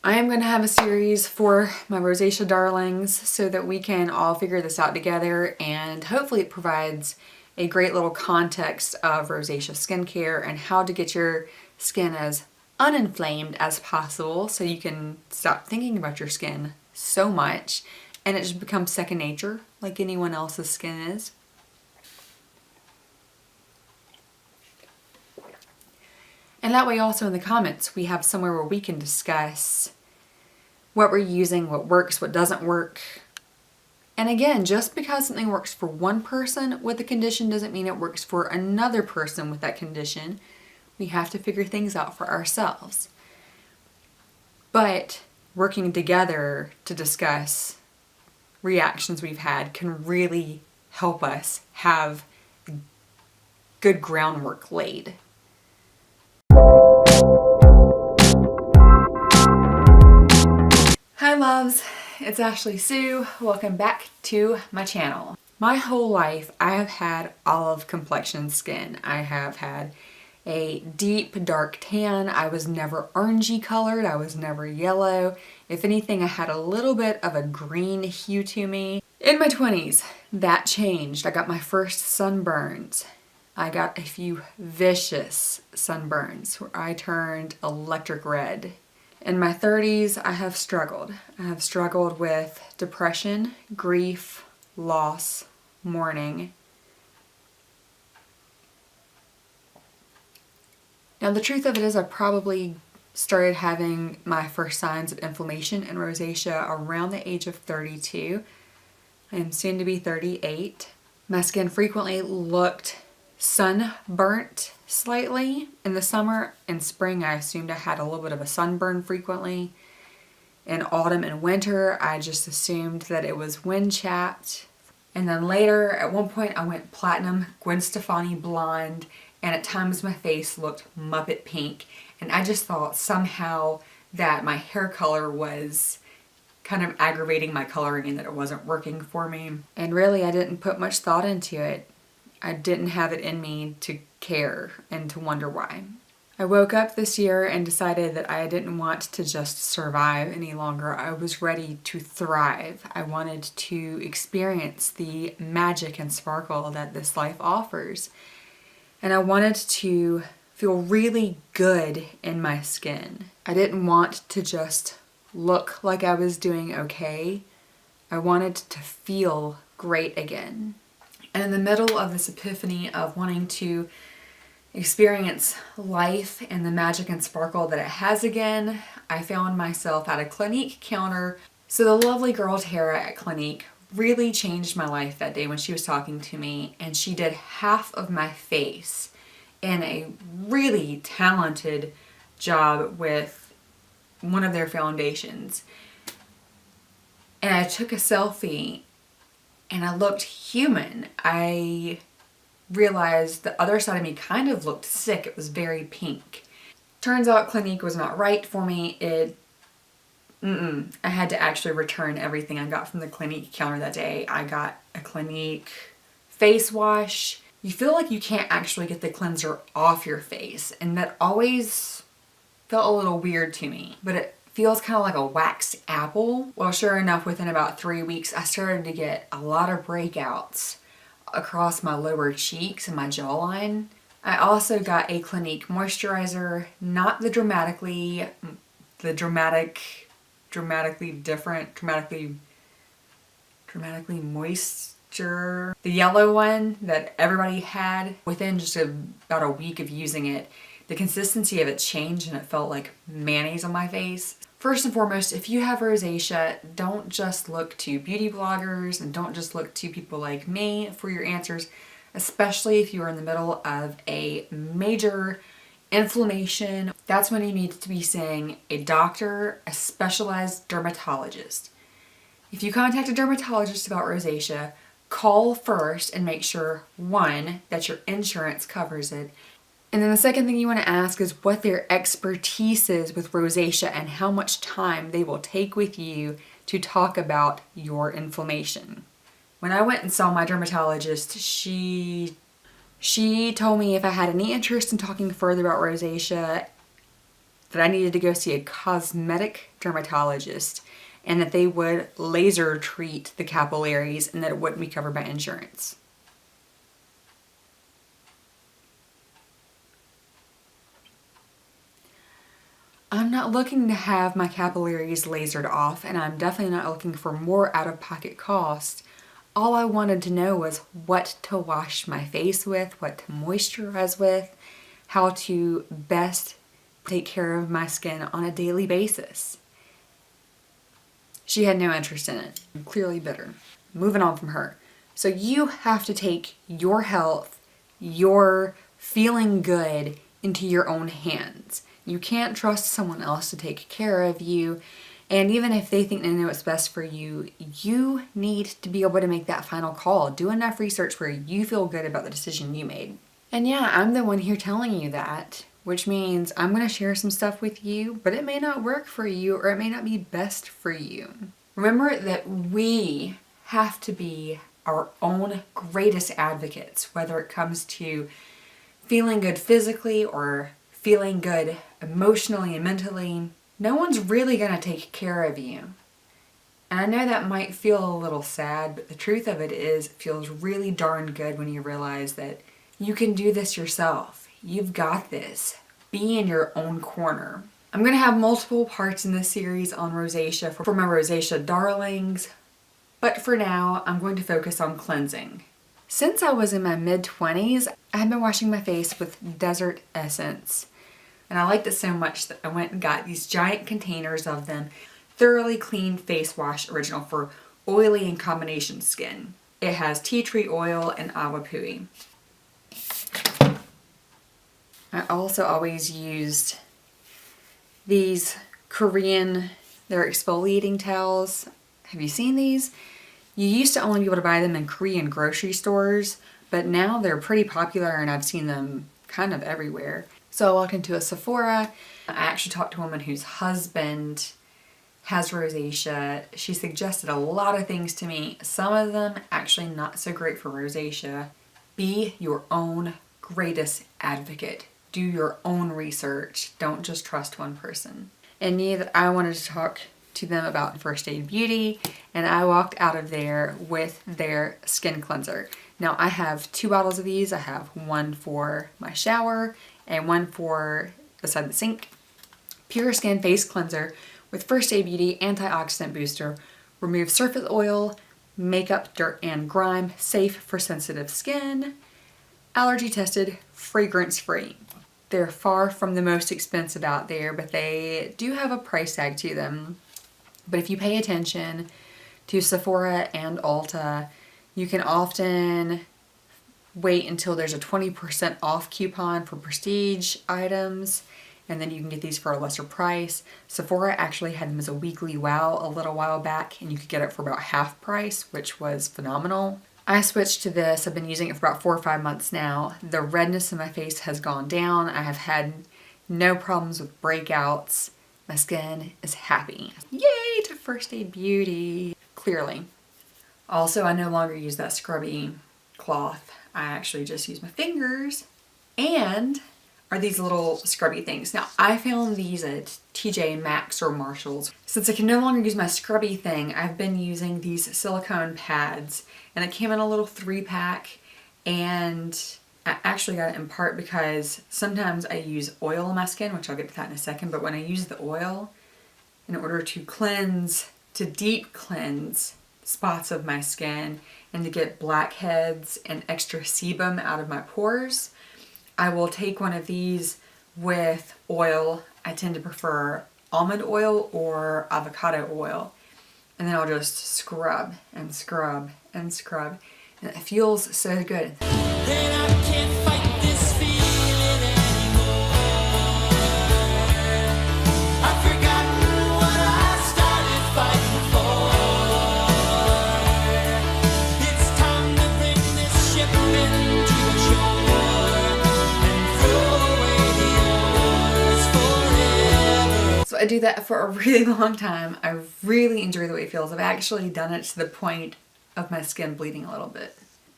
I am going to have a series for my rosacea darlings so that we can all figure this out together, and hopefully it provides a great little context of rosacea skincare and how to get your skin as uninflamed as possible so you can stop thinking about your skin so much and it just becomes second nature like anyone else's skin is. And that way also in the comments we have somewhere where we can discuss what we're using, what works, what doesn't work. And again, just because something works for one person with a condition doesn't mean it works for another person with that condition. We have to figure things out for ourselves. But working together to discuss reactions we've had can really help us have good groundwork laid. Hi loves, it's Ashley Sue. Welcome back to my channel. My whole life I have had olive complexion skin. I have had a deep dark tan. I was never orangey colored. I was never yellow. If anything, I had a little bit of a green hue to me. In my 20s, that changed. I got my first sunburns. I got a few vicious sunburns where I turned electric red. In my 30s, I have struggled. I have struggled with depression, grief, loss, mourning. Now the truth of it is I probably started having my first signs of inflammation and rosacea around the age of 32. I am soon to be 38. My skin frequently looked sunburnt slightly in the summer. In spring, I assumed I had a little bit of a sunburn frequently. In autumn and winter, I just assumed that it was wind chapped. And then later, at one point, I went platinum, Gwen Stefani blonde, and at times my face looked Muppet pink. And I just thought somehow that my hair color was kind of aggravating my coloring and that it wasn't working for me. And really, I didn't put much thought into it. I didn't have it in me to care and to wonder why. I woke up this year and decided that I didn't want to just survive any longer. I was ready to thrive. I wanted to experience the magic and sparkle that this life offers. And I wanted to feel really good in my skin. I didn't want to just look like I was doing okay. I wanted to feel great again. And in the middle of this epiphany of wanting to experience life and the magic and sparkle that it has again, I found myself at a Clinique counter. So the lovely girl Tara at Clinique really changed my life that day when she was talking to me, and she did half of my face in a really talented job with one of their foundations. And I took a selfie and I looked human. I realized the other side of me kind of looked sick. It was very pink. Turns out Clinique was not right for me. I had to actually return everything I got from the Clinique counter that day. I got a Clinique face wash. You feel like you can't actually get the cleanser off your face, and that always felt a little weird to me, but it feels kind of like a wax apple. Well, sure enough, within about 3 weeks, I started to get a lot of breakouts across my lower cheeks and my jawline. I also got a Clinique moisturizer, not the dramatically moisture, the yellow one that everybody had. Within just about a week of using it, the consistency of it changed and it felt like mayonnaise on my face. First and foremost, if you have rosacea, don't just look to beauty bloggers and don't just look to people like me for your answers, especially if you are in the middle of a major inflammation. That's when you need to be seeing a doctor, a specialized dermatologist. If you contact a dermatologist about rosacea, call first and make sure, one, that your insurance covers it. And then the second thing you want to ask is what their expertise is with rosacea and how much time they will take with you to talk about your inflammation. When I went and saw my dermatologist, she told me if I had any interest in talking further about rosacea, that I needed to go see a cosmetic dermatologist and that they would laser treat the capillaries and that it wouldn't be covered by insurance. I'm not looking to have my capillaries lasered off, and I'm definitely not looking for more out-of-pocket cost. All I wanted to know was what to wash my face with, what to moisturize with, how to best take care of my skin on a daily basis. She had no interest in it. I'm clearly bitter. Moving on from her. So you have to take your health, your feeling good into your own hands. You can't trust someone else to take care of you. And even if they think they know what's best for you, you need to be able to make that final call. Do enough research where you feel good about the decision you made. And yeah, I'm the one here telling you that, which means I'm going to share some stuff with you, but it may not work for you or it may not be best for you. Remember that we have to be our own greatest advocates, whether it comes to feeling good physically or feeling good emotionally and mentally. No one's really going to take care of you. And I know that might feel a little sad, but the truth of it is, it feels really darn good when you realize that you can do this yourself. You've got this. Be in your own corner. I'm going to have multiple parts in this series on rosacea for my rosacea darlings, but for now, I'm going to focus on cleansing. Since I was in my mid-20s, I have been washing my face with Desert Essence. And I liked it so much that I went and got these giant containers of them. Thoroughly Clean Face Wash Original for oily and combination skin. It has tea tree oil and awapui. I also always used these Korean, they're exfoliating towels. Have you seen these? You used to only be able to buy them in Korean grocery stores, but now they're pretty popular and I've seen them kind of everywhere. So I walked into a Sephora. I actually talked to a woman whose husband has rosacea. She suggested a lot of things to me. Some of them actually not so great for rosacea. Be your own greatest advocate. Do your own research. Don't just trust one person. And knew that I wanted to talk to them about First Aid Beauty, and I walked out of there with their skin cleanser. Now I have 2 bottles of these. I have one for my shower and one for beside the sink. Pure Skin Face Cleanser with First Aid Beauty Antioxidant Booster. Removes surface oil, makeup, dirt, and grime. Safe for sensitive skin. Allergy tested, fragrance free. They're far from the most expensive out there, but they do have a price tag to them. But if you pay attention to Sephora and Ulta, you can often wait until there's a 20% off coupon for prestige items, and then you can get these for a lesser price. Sephora actually had them as a weekly wow a little while back, and you could get it for about half price, which was phenomenal. I switched to this. I've been using it for about 4 or 5 months now. The redness in my face has gone down. I have had no problems with breakouts. My skin is happy. Yay to First Aid Beauty. Clearly. Also, I no longer use that scrubby cloth. I actually just use my fingers and are these little scrubby things. Now, I found these at TJ Maxx or Marshall's. Since I can no longer use my scrubby thing, I've been using these silicone pads, and it came in a little 3-pack, and I actually got it in part because sometimes I use oil on my skin, which I'll get to that in a second, but when I use the oil, in order to cleanse, to deep cleanse spots of my skin and to get blackheads and extra sebum out of my pores, I will take one of these with oil. I tend to prefer almond oil or avocado oil. And then I'll just scrub and scrub and scrub. And it feels so good. Then I can't fight this feeling anymore. I've forgotten what I started fighting for. It's time to bring this ship into the shore and throw away the oars forever. So I do that for a really long time. I really enjoy the way it feels. I've actually done it to the point of my skin bleeding a little bit.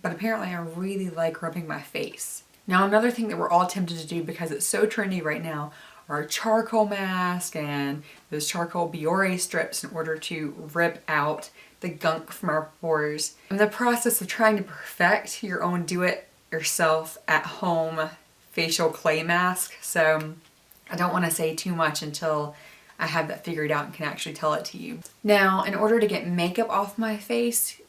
But apparently I really like rubbing my face. Now, another thing that we're all tempted to do because it's so trendy right now our charcoal mask and those charcoal Biore strips in order to rip out the gunk from our pores. I'm in the process of trying to perfect your own do-it-yourself at home facial clay mask, so I don't want to say too much until I have that figured out and can actually tell it to you. Now, in order to get makeup off my face,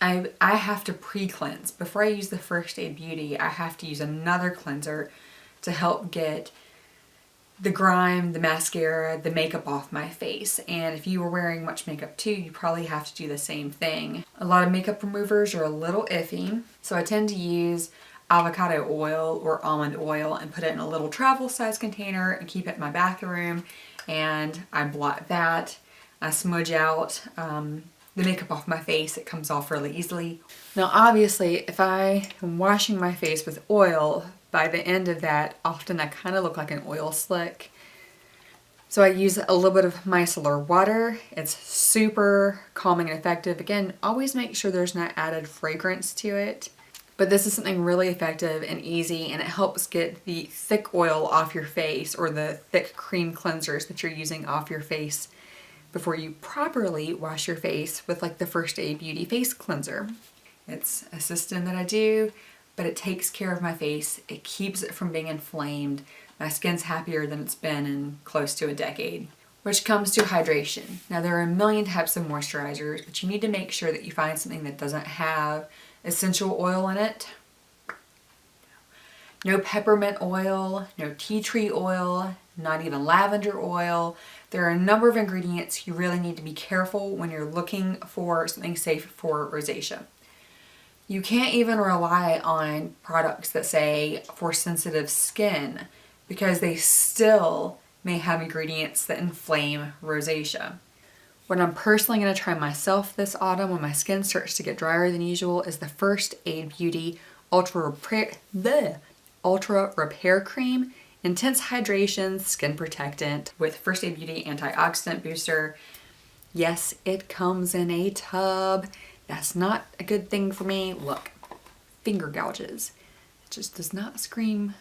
I have to pre-cleanse. Before I use the First Aid Beauty, I have to use another cleanser to help get the grime, the mascara, the makeup off my face. And if you were wearing much makeup too, you probably have to do the same thing. A lot of makeup removers are a little iffy, so I tend to use avocado oil or almond oil and put it in a little travel size container and keep it in my bathroom, and I blot that. I smudge out the makeup off my face. It comes off really easily. Now obviously if I am washing my face with oil, by the end of that often I kind of look like an oil slick. So I use a little bit of micellar water. It's super calming and effective. Again, always make sure there's not added fragrance to it. But this is something really effective and easy, and it helps get the thick oil off your face, or the thick cream cleansers that you're using off your face before you properly wash your face with like the First Aid Beauty face cleanser. It's a system that I do, but it takes care of my face. It keeps it from being inflamed. My skin's happier than it's been in close to a decade. Which comes to hydration. Now there are a million types of moisturizers, but you need to make sure that you find something that doesn't have essential oil in it. No peppermint oil, no tea tree oil, not even lavender oil. There are a number of ingredients you really need to be careful when you're looking for something safe for rosacea. You can't even rely on products that say for sensitive skin, because they still may have ingredients that inflame rosacea. What I'm personally going to try myself this autumn when my skin starts to get drier than usual is the First Aid Beauty Ultra Repair Cream, Intense Hydration Skin Protectant with First Aid Beauty Antioxidant Booster. Yes, it comes in a tub. That's not a good thing for me. Look, finger gouges. It just does not scream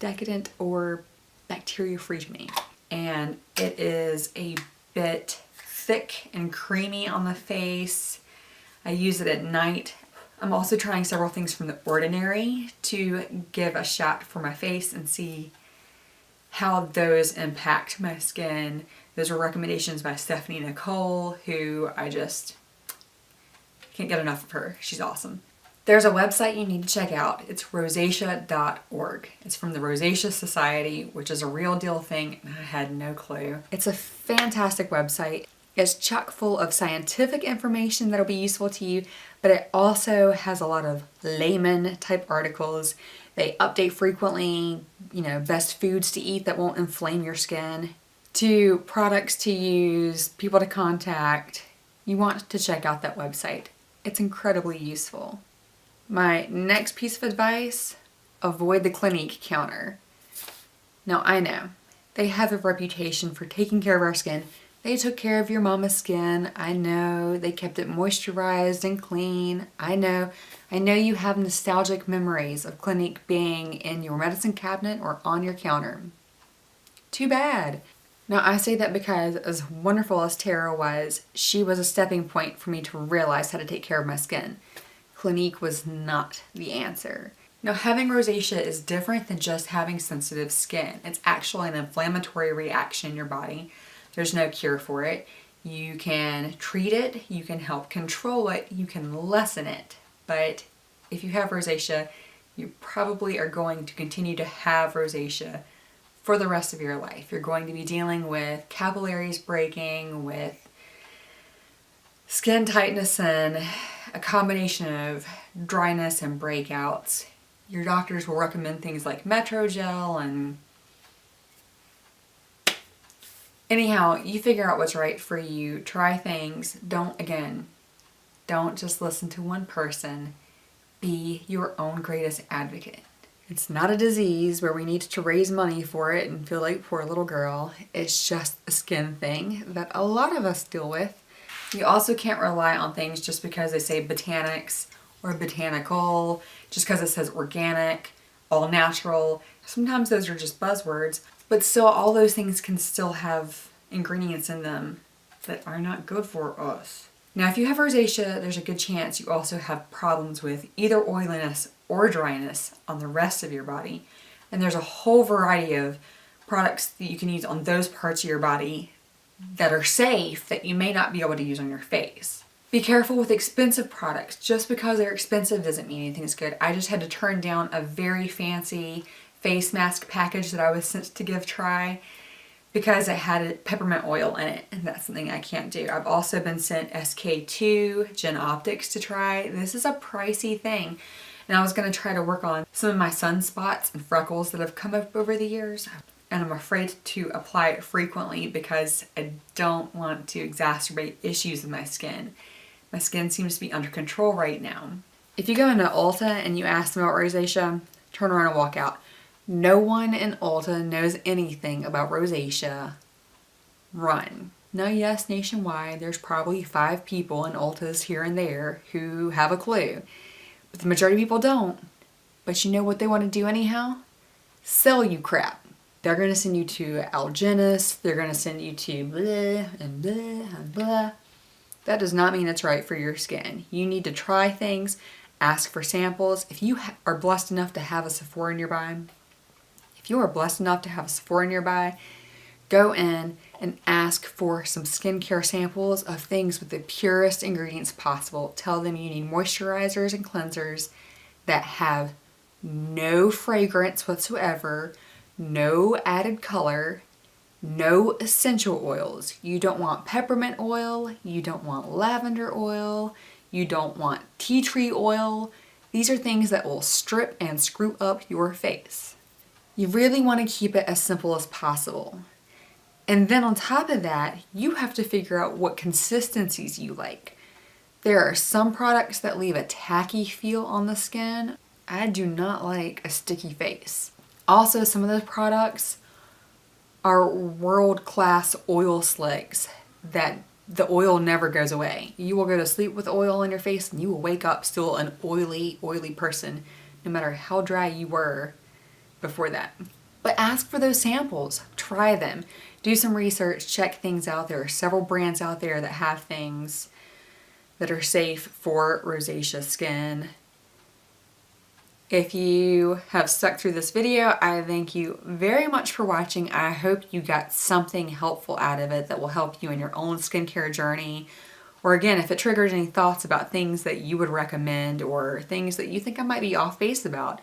decadent or bacteria-free to me. And it is a bit thick and creamy on the face. I use it at night. I'm also trying several things from The Ordinary to give a shot for my face and see how those impact my skin. Those are recommendations by Stephanie Nicole, who I just can't get enough of her. She's awesome. There's a website you need to check out. It's rosacea.org. It's from the Rosacea Society, which is a real deal thing, and I had no clue. It's a fantastic website. It's chock full of scientific information that'll be useful to you, but it also has a lot of layman type articles. They update frequently, best foods to eat that won't inflame your skin, to products to use, people to contact. You want to check out that website. It's incredibly useful. My next piece of advice, avoid the Clinique counter. Now I know, they have a reputation for taking care of our skin. They took care of your mama's skin. I know, they kept it moisturized and clean. I know you have nostalgic memories of Clinique being in your medicine cabinet or on your counter. Too bad. Now I say that because as wonderful as Tara was, she was a stepping point for me to realize how to take care of my skin. Clinique was not the answer. Now having rosacea is different than just having sensitive skin. It's actually an inflammatory reaction in your body. There's no cure for it. You can treat it, you can help control it, you can lessen it. But if you have rosacea, you probably are going to continue to have rosacea for the rest of your life. You're going to be dealing with capillaries breaking, with skin tightness and a combination of dryness and breakouts. Your doctors will recommend things like Metrogel and anyhow, you figure out what's right for you. Try things. Don't just listen to one person. Be your own greatest advocate. It's not a disease where we need to raise money for it and feel like poor little girl. It's just a skin thing that a lot of us deal with. You also can't rely on things just because they say botanics or botanical, just because it says organic. all natural. Sometimes those are just buzzwords, but still all those things can still have ingredients in them that are not good for us. Now, if you have rosacea, there's a good chance you also have problems with either oiliness or dryness on the rest of your body. And there's a whole variety of products that you can use on those parts of your body that are safe that you may not be able to use on your face. Be careful with expensive products. Just because they're expensive doesn't mean anything's good. I just had to turn down a very fancy face mask package that I was sent to give a try because it had peppermint oil in it, and that's something I can't do. I've also been sent SK2 Gen Optics to try. This is a pricey thing, and I was going to try to work on some of my sunspots and freckles that have come up over the years, and I'm afraid to apply it frequently because I don't want to exacerbate issues with my skin. My skin seems to be under control right now. If you go into Ulta and you ask them about rosacea, turn around and walk out. No one in Ulta knows anything about rosacea. Run. Now, yes, nationwide, there's probably 5 people in Ultas here and there who have a clue. But the majority of people don't. But you know what they want to do anyhow? Sell you crap. They're going to send you to Algenist. They're going to send you to blah and blah and blah. That does not mean it's right for your skin. You need to try things. Ask for samples. If you are blessed enough to have a Sephora nearby, go in and ask for some skincare samples of things with the purest ingredients possible. Tell them you need moisturizers and cleansers that have no fragrance whatsoever, no added color, no essential oils. You don't want peppermint oil, you don't want lavender oil, you don't want tea tree oil. These are things that will strip and screw up your face. You really want to keep it as simple as possible. And then on top of that, you have to figure out what consistencies you like. There are some products that leave a tacky feel on the skin. I do not like a sticky face. Also, some of those products are world-class oil slicks that the oil never goes away. You will go to sleep with oil on your face and you will wake up still an oily person, no matter how dry you were before that. But ask for those samples, try them, do some research, check things out. There are several brands out there that have things that are safe for rosacea skin. If you have stuck through this video, I thank you very much for watching. I hope you got something helpful out of it that will help you in your own skincare journey. Or again, if it triggers any thoughts about things that you would recommend or things that you think I might be off base about,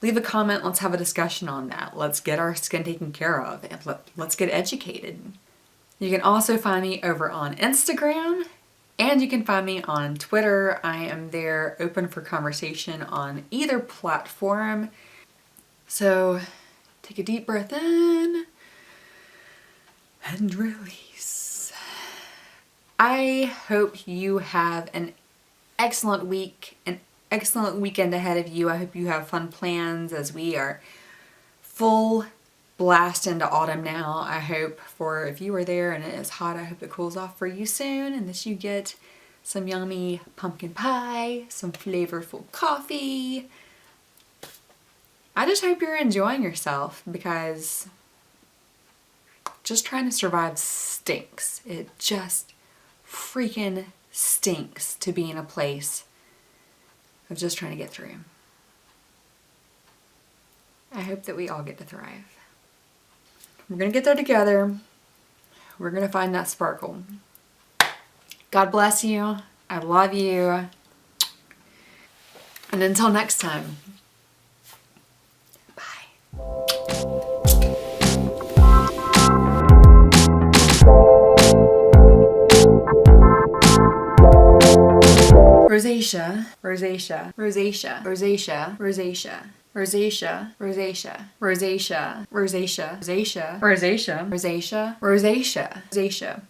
leave a comment. Let's have a discussion on that. Let's get our skin taken care of and let's get educated. You can also find me over on Instagram and you can find me on Twitter. I am there open for conversation on either platform. So take a deep breath in and release. I hope you have an excellent week, an excellent weekend ahead of you. I hope you have fun plans as we are full blast into autumn now. I hope for if you are there and it is hot, I hope it cools off for you soon and that you get some yummy pumpkin pie, some flavorful coffee. I just hope you're enjoying yourself because just trying to survive stinks. It just freaking stinks to be in a place of just trying to get through. I hope that we all get to thrive. We're going to get there together. We're going to find that sparkle. God bless you. I love you. And until next time, bye. Rosacea, rosacea, rosacea, rosacea, rosacea, rosacea, rosacea, rosacea, rosacea, rosacea, rosacea, rosacea, rosacea, rosacea.